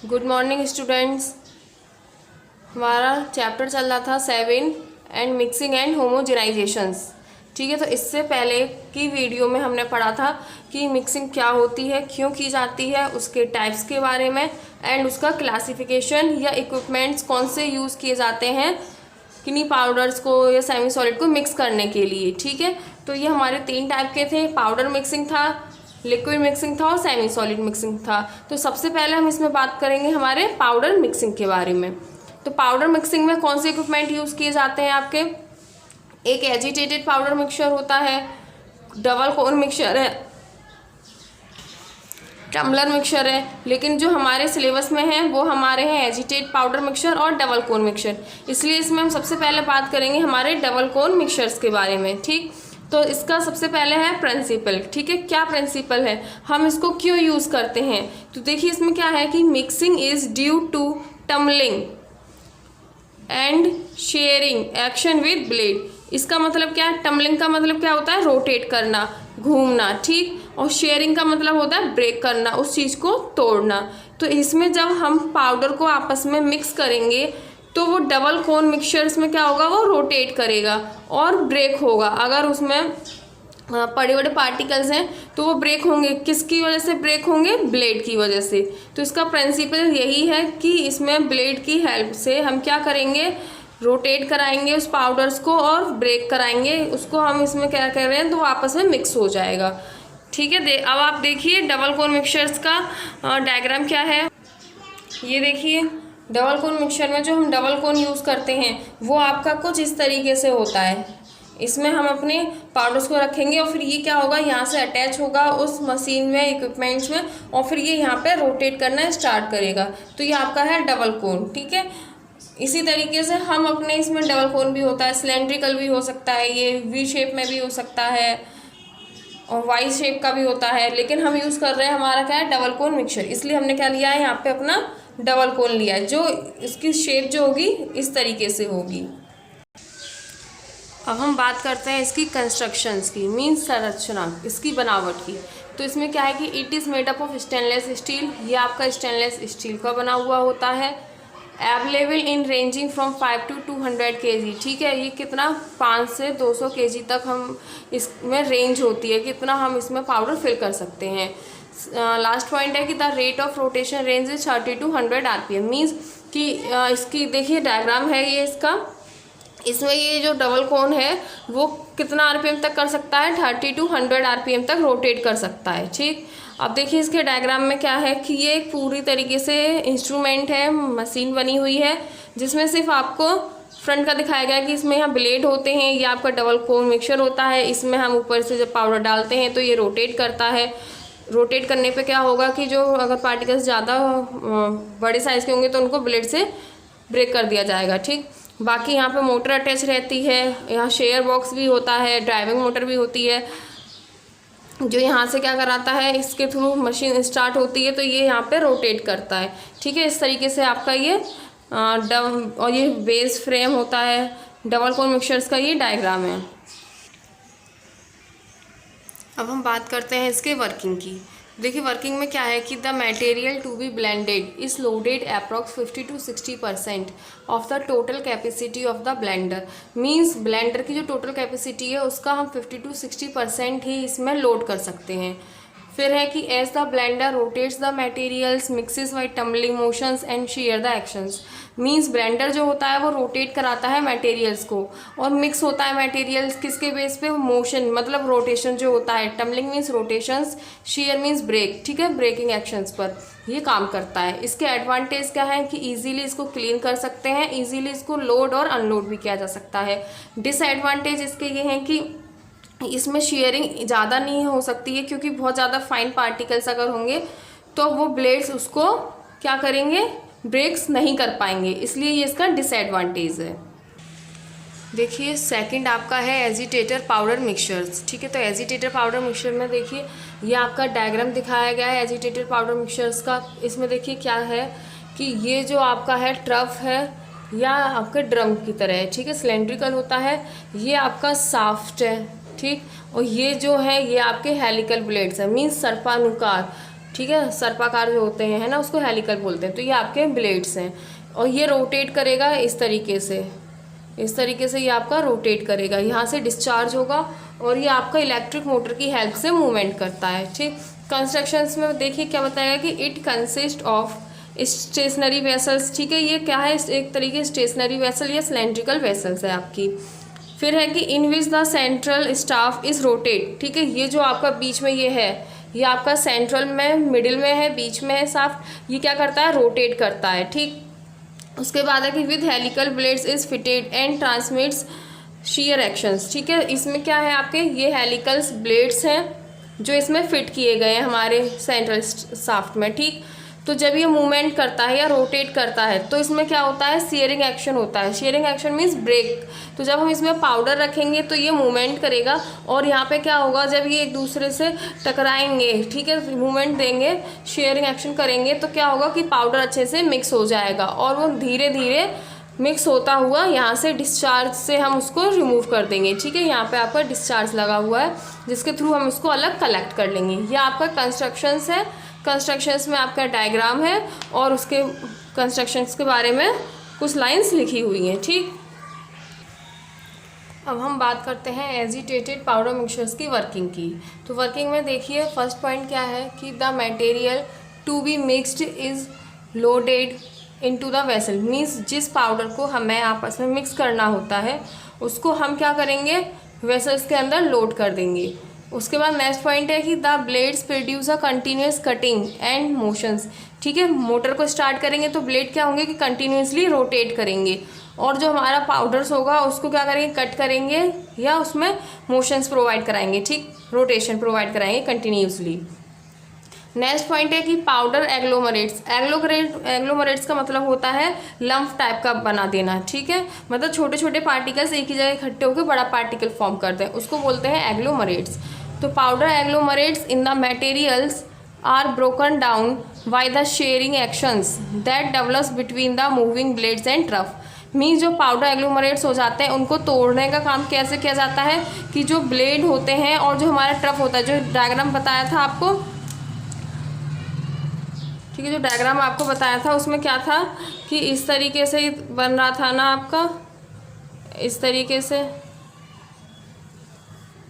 Good morning students. हमारा chapter चल रहा था 7 एंड मिक्सिंग एंड होमोजेनाइजेशंस। ठीक है, तो इससे पहले की वीडियो में हमने पढ़ा था कि मिक्सिंग क्या होती है, क्यों की जाती है, उसके टाइप्स के बारे में एंड उसका क्लासिफिकेशन या इक्विपमेंट्स कौन से यूज़ किए जाते हैं किन्हीं पाउडर्स को या सेमी सॉलिड को मिक्स करने के लिए। ठीक है, तो ये हमारे 3 टाइप के थे, पाउडर मिक्सिंग था, लिक्विड मिक्सिंग था और सेमी सॉलिड मिक्सिंग था। तो सबसे पहले हम इसमें बात करेंगे हमारे पाउडर मिक्सिंग के बारे में। तो पाउडर मिक्सिंग में कौन से इक्विपमेंट यूज़ किए जाते हैं आपके? एक एजिटेटेड पाउडर मिक्सचर होता है, डबल कोन मिक्सचर है, टम्बलर मिक्सचर है, लेकिन जो हमारे सिलेबस में है वो हमारे हैं एजिटेट पाउडर मिक्सचर और डबल कोन मिक्सचर। इसलिए इसमें हम सबसे पहले बात करेंगे हमारे डबल कोन मिक्सचर्स के बारे में। ठीक, तो इसका सबसे पहले है प्रिंसिपल। ठीक है, क्या प्रिंसिपल है, हम इसको क्यों यूज़ करते हैं? तो देखिए इसमें क्या है कि mixing is due to tumbling and shearing action with blade. इसका मतलब क्या है? टम्बलिंग का मतलब क्या होता है? रोटेट करना, घूमना। ठीक, और शेयरिंग का मतलब होता है ब्रेक करना, उस चीज़ को तोड़ना। तो इसमें जब हम पाउडर को आपस में मिक्स करेंगे तो वो डबल कोन मिक्सचर्स में क्या होगा, वो रोटेट करेगा और ब्रेक होगा। अगर उसमें बड़े बड़े पार्टिकल्स हैं तो वो ब्रेक होंगे। किसकी वजह से ब्रेक होंगे? ब्लेड की वजह से। तो इसका प्रिंसिपल यही है कि इसमें ब्लेड की हेल्प से हम क्या करेंगे, रोटेट कराएंगे उस पाउडर्स को और ब्रेक कराएंगे उसको। हम इसमें क्या कर रहे हैं, तो आपस में मिक्स हो जाएगा। ठीक है, अब आप देखिए डबल कोन मिक्सचर्स का डायग्राम क्या है। ये देखिए डबल कोन मिक्सचर में जो हम डबल कोन यूज़ करते हैं वो आपका कुछ इस तरीके से होता है। इसमें हम अपने पाउडर्स को रखेंगे और फिर ये क्या होगा, यहाँ से अटैच होगा उस मशीन में, इक्विपमेंट्स में, और फिर ये यहाँ पे रोटेट करना स्टार्ट करेगा। तो ये आपका है डबल कोन। ठीक है, इसी तरीके से हम अपने इसमें डबल कोन भी होता है, सिलेंड्रिकल भी हो सकता है, ये वी शेप में भी हो सकता है और वाई शेप का भी होता है, लेकिन हम यूज़ कर रहे हैं हमारा क्या है, डबल कोन मिक्सचर। इसलिए हमने क्या लिया है, यहाँ पे अपना डबल कोन लिया है, जो इसकी शेप जो होगी इस तरीके से होगी। अब हम बात करते हैं इसकी कंस्ट्रक्शंस की, मीन्स संरचना, इसकी बनावट की। तो इसमें क्या है कि it is made up of stainless steel. ये आपका स्टेनलेस स्टील का बना हुआ होता है। Available in ranging from 5 to 200 kg। ठीक है, ये कितना, 5 से 200 kg तक हम इसमें रेंज होती है, कितना हम इसमें पाउडर फिल कर सकते हैं। लास्ट पॉइंट है कि the rate of rotation range is 30 to 100 RPM। Means कि इसकी देखिए डायग्राम है ये इसका, इसमें ये जो डबल कोन है वो कितना आरपीएम तक कर सकता है, 30 to 100 RPM तक रोटेट कर सकता है। ठीक, अब देखिए इसके डायग्राम में क्या है कि ये एक पूरी तरीके से इंस्ट्रूमेंट है, मशीन बनी हुई है, जिसमें सिर्फ आपको फ्रंट का दिखाया गया है कि इसमें यहाँ ब्लेड होते हैं। ये आपका डबल कोन मिक्सचर होता है, इसमें हम ऊपर से जब पाउडर डालते हैं तो ये रोटेट करता है। रोटेट करने पे क्या होगा कि जो अगर पार्टिकल्स ज़्यादा बड़े साइज़ के होंगे तो उनको ब्लेड से ब्रेक कर दिया जाएगा। ठीक, बाकी यहाँ पे मोटर अटैच रहती है, यहाँ शेयर बॉक्स भी होता है, ड्राइविंग मोटर भी होती है, जो यहाँ से क्या कराता है, इसके थ्रू मशीन स्टार्ट होती है तो ये यहाँ पे रोटेट करता है। ठीक है, इस तरीके से आपका ये और ये बेस फ्रेम होता है डबल कोन मिक्सचर्स का, ये डायग्राम है। अब हम बात करते हैं इसके वर्किंग की। देखिए वर्किंग में क्या है कि the material to be blended is loaded approx 50 to 60% of the total capacity of the blender. Means blender की जो टोटल कैपेसिटी है उसका हम 50 to 60% ही इसमें लोड कर सकते हैं। फिर है कि as the blender rotates the materials mixes by tumbling motions and shear the actions. Means blender जो होता है वो रोटेट कराता है मटेरियल्स को और मिक्स होता है मटेरियल्स किसके बेस पे, मोशन मतलब रोटेशन जो होता है, tumbling means rotations, shear means break. ठीक है, ब्रेकिंग एक्शंस पर ये काम करता है। इसके एडवांटेज क्या है कि इजीली इसको क्लीन कर सकते हैं, इजीली इसको लोड और अनलोड भी किया जा सकता है। डिसएडवांटेज इसके ये हैं कि इसमें शेयरिंग ज़्यादा नहीं हो सकती है, क्योंकि बहुत ज़्यादा फाइन पार्टिकल्स अगर होंगे तो वो ब्लेड्स उसको क्या करेंगे, ब्रेक्स नहीं कर पाएंगे, इसलिए ये इसका डिसएडवांटेज है। देखिए सेकंड आपका है एजिटेटर पाउडर मिक्सचर्स। ठीक है, तो एजिटेटर पाउडर मिक्सचर में देखिए ये आपका डायग्राम दिखाया गया है एजिटेटर पाउडर मिक्सचर्स का। इसमें देखिए क्या है कि ये जो आपका है ट्रफ है या आपके ड्रम की तरह है। ठीक है, सिलेंड्रिकल होता है, ये आपका साफ्ट है। ठीक, और ये जो है ये आपके हेलिकल ब्लेड्स है, मीन्स सर्पानुकार। ठीक है, सर्पाकार जो होते हैं, है ना, उसको हेलिकल बोलते हैं। तो ये आपके ब्लेड्स हैं और ये रोटेट करेगा इस तरीके से, इस तरीके से ये आपका रोटेट करेगा, यहाँ से डिस्चार्ज होगा और ये आपका इलेक्ट्रिक मोटर की हेल्प से मूवमेंट करता है। ठीक, कंस्ट्रक्शंस में देखिए क्या बताएगा कि it consist of stationary vessels. ठीक है, ये क्या है, एक तरीके स्टेशनरी वेसल या सिलेंड्रिकल वेसल्स है आपकी। फिर है कि इन विच द सेंट्रल स्टाफ इज रोटेट। ठीक है, ये जो आपका बीच में ये है, ये आपका सेंट्रल में, मिडिल में है, बीच में है शाफ्ट, ये क्या करता है, रोटेट करता है। ठीक, उसके बाद है कि with helical blades is fitted and transmits shear actions. ठीक है, इसमें क्या है आपके, ये हेलिकल्स ब्लेड्स हैं जो इसमें फिट किए गए हैं हमारे सेंट्रल शाफ्ट में। ठीक, तो जब ये मूवमेंट करता है या रोटेट करता है तो इसमें क्या होता है, शेयरिंग एक्शन होता है। Shearing action means break. तो जब हम इसमें पाउडर रखेंगे तो ये मूवमेंट करेगा और यहाँ पे क्या होगा, जब ये एक दूसरे से टकराएंगे, ठीक है, मूवमेंट देंगे, शेयरिंग एक्शन करेंगे, तो क्या होगा कि पाउडर अच्छे से मिक्स हो जाएगा और वो धीरे धीरे मिक्स होता हुआ यहाँ से डिस्चार्ज से हम उसको रिमूव कर देंगे। ठीक है, यहाँ पे आपका डिस्चार्ज लगा हुआ है जिसके थ्रू हम इसको अलग कलेक्ट कर लेंगे। ये आपका कंस्ट्रक्शंस है। कंस्ट्रक्शंस में आपका डायग्राम है और उसके कंस्ट्रक्शंस के बारे में कुछ लाइंस लिखी हुई हैं। ठीक, अब हम बात करते हैं एजिटेटेड पाउडर मिक्सचर्स की वर्किंग की। तो वर्किंग में देखिए फर्स्ट पॉइंट क्या है कि the material to be mixed is loaded into the vessel. Means जिस पाउडर को हमें आपस में मिक्स करना होता है उसको हम क्या करेंगे, वेसल्स के अंदर लोड कर देंगे। उसके बाद नेक्स्ट पॉइंट है कि the blades produce a continuous cutting and motions. ठीक है, मोटर को स्टार्ट करेंगे तो ब्लेड क्या होंगे कि कंटिन्यूसली रोटेट करेंगे और जो हमारा पाउडर्स होगा उसको क्या करेंगे, कट करेंगे या उसमें मोशंस प्रोवाइड कराएंगे। ठीक, रोटेशन प्रोवाइड कराएंगे कंटिन्यूसली। नेक्स्ट पॉइंट है कि पाउडर एग्लोमरेट्स। एग्लोमरेट्स का मतलब होता है लंप टाइप का बना देना। ठीक है, मतलब छोटे छोटे पार्टिकल्स एक ही जगह इकट्ठे होकर बड़ा पार्टिकल फॉर्म करते हैं, उसको बोलते हैं एग्लोमरेट्स। तो powder agglomerates in the materials are broken down by the shearing actions that develops between the moving blades and trough. Means जो पाउडर एग्लोमरेट्स हो जाते हैं उनको तोड़ने का काम कैसे किया जाता है कि जो ब्लेड होते हैं और जो हमारा ट्रफ होता है, जो डायग्राम बताया था आपको, ठीक है, जो डायग्राम आपको बताया था उसमें क्या था कि इस तरीके से बन रहा था ना आपका, इस तरीके से।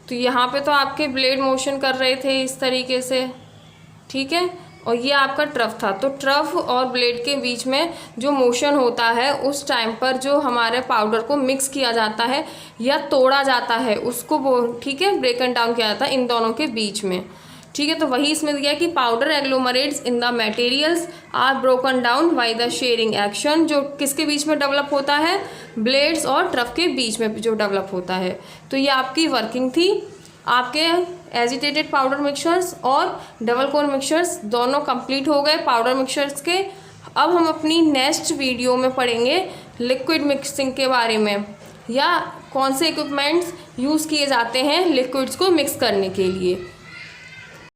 तो यहाँ पे तो आपके ब्लेड मोशन कर रहे थे इस तरीके से, ठीक है, और ये आपका ट्रफ था। तो ट्रफ और ब्लेड के बीच में जो मोशन होता है उस टाइम पर जो हमारे पाउडर को मिक्स किया जाता है या तोड़ा जाता है उसको वो, ठीक है, ब्रेकन डाउन किया जाता है इन दोनों के बीच में। ठीक है, तो वही इसमें दिया कि powder agglomerates in the materials are broken down by the shearing action. जो किसके बीच में डेवलप होता है, ब्लेड्स और ट्रफ के बीच में जो डेवलप होता है। तो ये आपकी वर्किंग थी। आपके एजिटेटेड पाउडर मिक्सचर्स और डबल कोर मिक्सचर्स दोनों कंप्लीट हो गए पाउडर मिक्सचर्स के। अब हम अपनी नेक्स्ट वीडियो में पढ़ेंगे लिक्विड मिक्सिंग के बारे में, या कौन से इक्विपमेंट्स यूज़ किए जाते हैं लिक्विड्स को मिक्स करने के लिए।